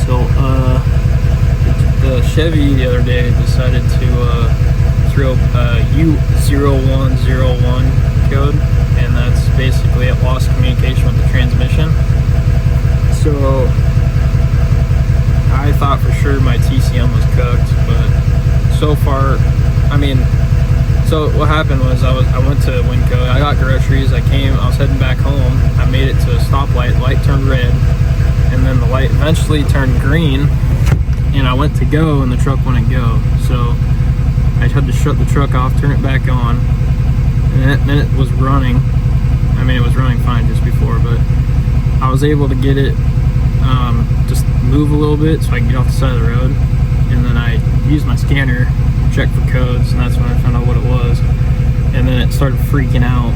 So the Chevy the other day decided to throw U0101 code, and that's basically it lost communication with the transmission. So I thought for sure my TCM was cooked, but so far, I mean, so what happened was I went to Winco, I got groceries, I was heading back home, I made it to a stoplight, light turned red, and then the light eventually turned green, and I went to go and the truck wouldn't go. So I had to shut the truck off, turn it back on, and then it was running. I mean, it was running fine just before, but I was able to get it just move a little bit so I can get off the side of the road, and then I used my scanner, checked for codes, and that's when I found out what it was. And then it started freaking out.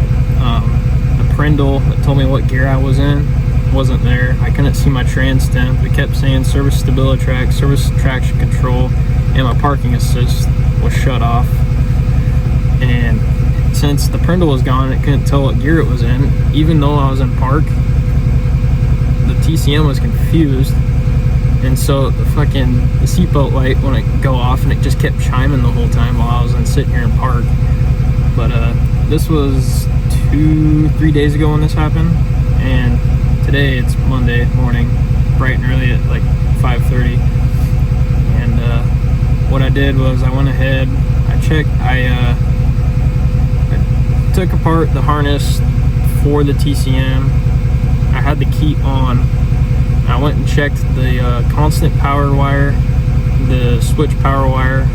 The Prindle that told me what gear I was in wasn't there. I couldn't see my trans temp. It kept saying service stabilitrak, service traction control, and my parking assist was shut off. And since the Prindle was gone, it couldn't tell what gear it was in. Even though I was in park, the TCM was confused, and so the seatbelt light wouldn't go off, and it just kept chiming the whole time while I was sitting here in park. But this was 2-3 days ago when this happened, and today it's Monday morning, bright and early at like 5:30. And what I did was I went ahead, I took apart the harness for the TCM. I had the key on. I went and checked the constant power wire, the switch power wire.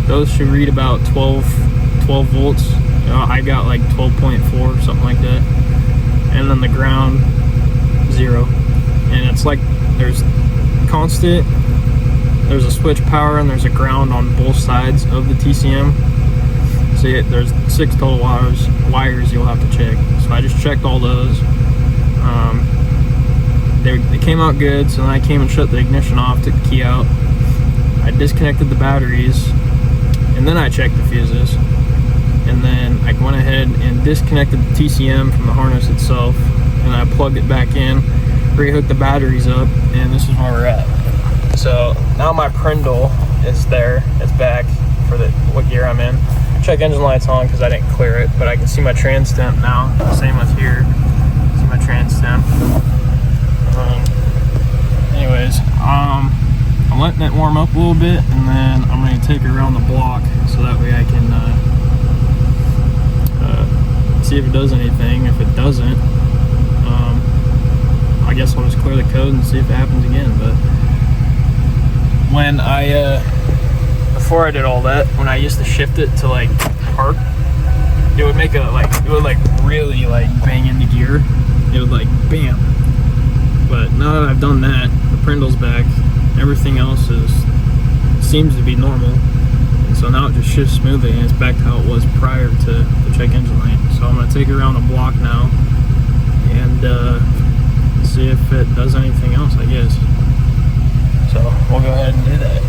Those should read about 12 volts. I got like 12.4, something like that. And then the ground, 0. And it's like there's constant, there's a switch power, and there's a ground on both sides of the TCM. So there's 6 total wires you'll have to check. So I just checked all those. They came out good, so then I came and shut the ignition off, took the key out. I disconnected the batteries, and then I checked the fuses. And then I went ahead and disconnected the TCM from the harness itself, and I plugged it back in, rehooked the batteries up, and this is where we're at. So now my Prindle is there, it's back for what gear I'm in. Check engine lights on because I didn't clear it, but I can see my trans temp now. Same with here, see my trans temp. Anyways, I'm letting it warm up a little bit, and then I'm going to take it around the block so that way I can see if it does anything. If it doesn't, I guess I'll just clear the code and see if it happens again. But when before I did all that, when I used to shift it to like park, it would make really bang into gear. It would like bam. But now that I've done that, the Prindle's back, everything else seems to be normal. And so now it just shifts smoothly, and it's back to how it was prior to the check engine light. So I'm going to take it around the block now and see if it does anything else, I guess. So we'll go ahead and do that.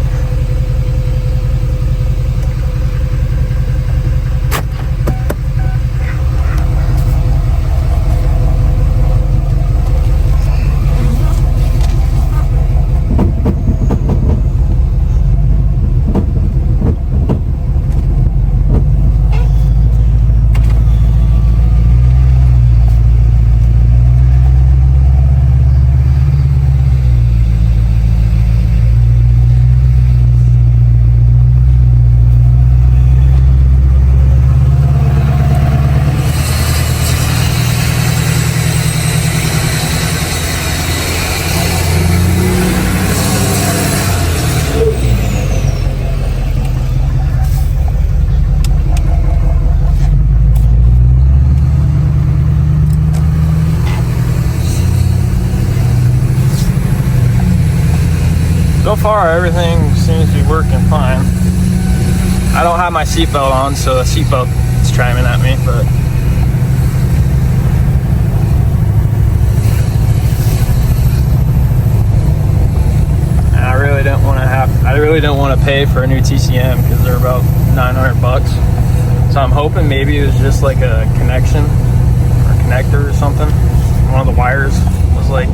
So far, everything seems to be working fine. I don't have my seatbelt on, so the seatbelt is chiming at me, but I really don't want to pay for a new TCM because they're about $900. So I'm hoping maybe it was just like a connection or connector or something. One of the wires was like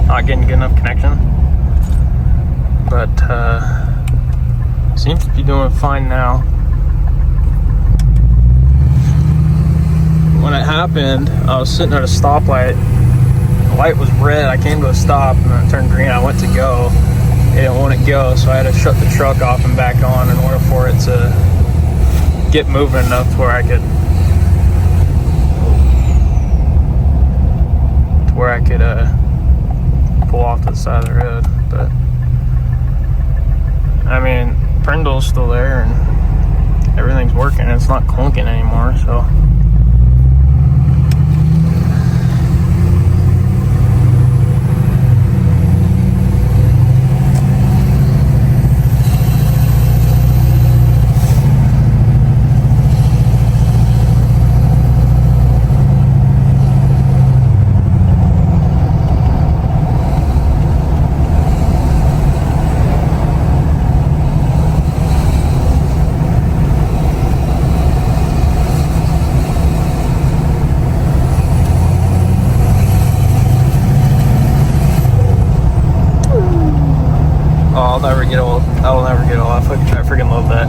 not getting good enough connection. but seems to be doing fine now. When it happened, I was sitting at a stoplight. The light was red. I came to a stop and then it turned green. I went to go. It didn't want to go, so I had to shut the truck off and back on in order for it to get moving enough to where I could pull off to the side of the road. But I mean, Prindle's still there and everything's working. It's not clunking anymore, so. I'll never get off. I freaking love that.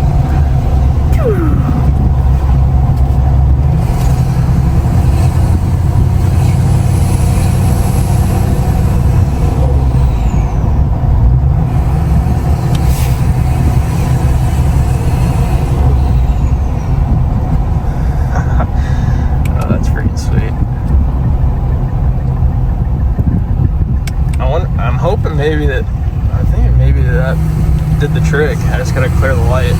Oh, that's freaking sweet. I'm hoping maybe that did the trick. I just gotta clear the light.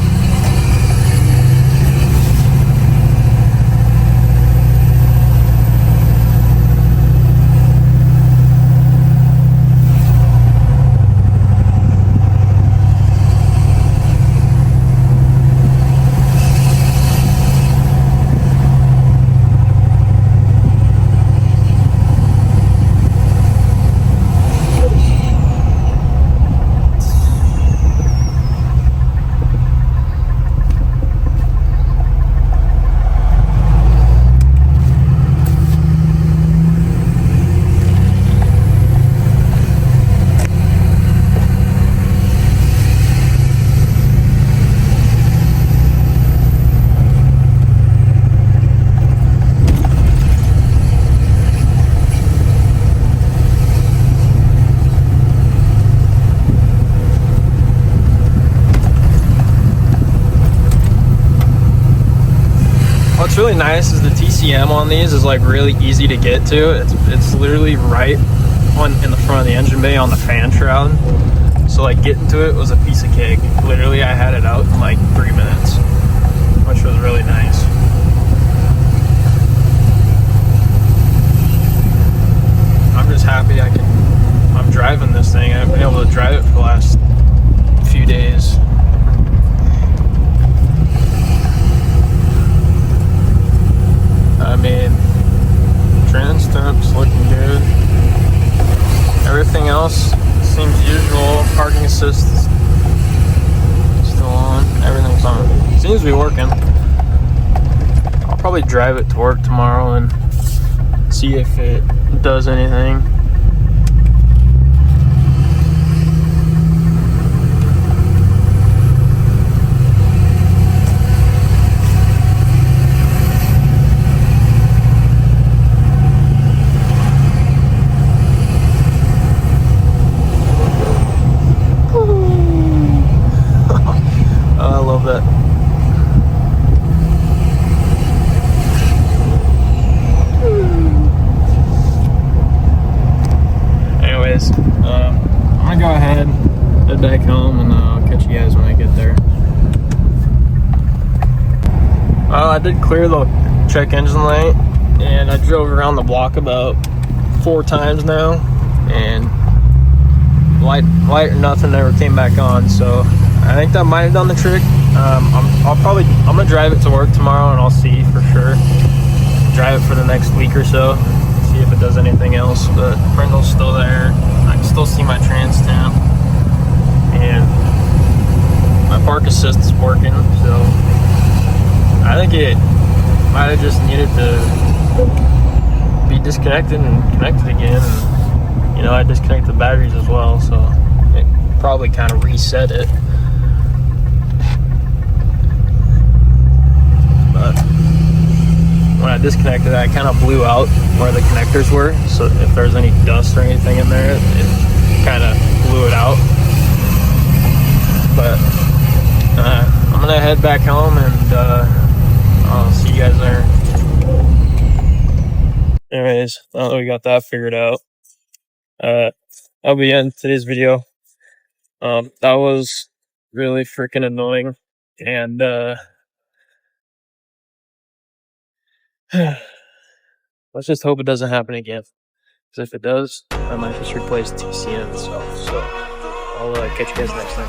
What's really nice is the TCM on these is like really easy to get to. It's literally right in the front of the engine bay on the fan shroud. So like getting to it was a piece of cake. Literally I had it out in like 3 minutes, which was really nice. I'm just happy I'm driving this thing. I've been able to drive it for the last few days. I mean, trans temp's looking good. Everything else seems usual. Parking assist is still on. Everything's on. Seems to be working. I'll probably drive it to work tomorrow and see if it does anything. I'm gonna go ahead, head back home, and I'll catch you guys when I get there. I did clear the check engine light, and I drove around the block about 4 times now, and light or nothing never came back on. So I think that might have done the trick. I'm gonna drive it to work tomorrow, and I'll see for sure. Drive it for the next week or so, see if it does anything else. But Prindle's still there. I can still see my trans temp, and my park assist is working. So I think it might have just needed to be disconnected and connected again. And, I disconnected the batteries as well, so it probably kind of reset it. But when I disconnected it, I kind of blew out where the connectors were, so if there's any dust or anything in there, it kind of blew it out. But I'm gonna head back home, and I'll see you guys there. Anyways, now that we got that figured out, that'll be in today's video. That was really freaking annoying, and let's just hope it doesn't happen again. Because if it does, I might just replace TCM itself. So I'll catch you guys next time.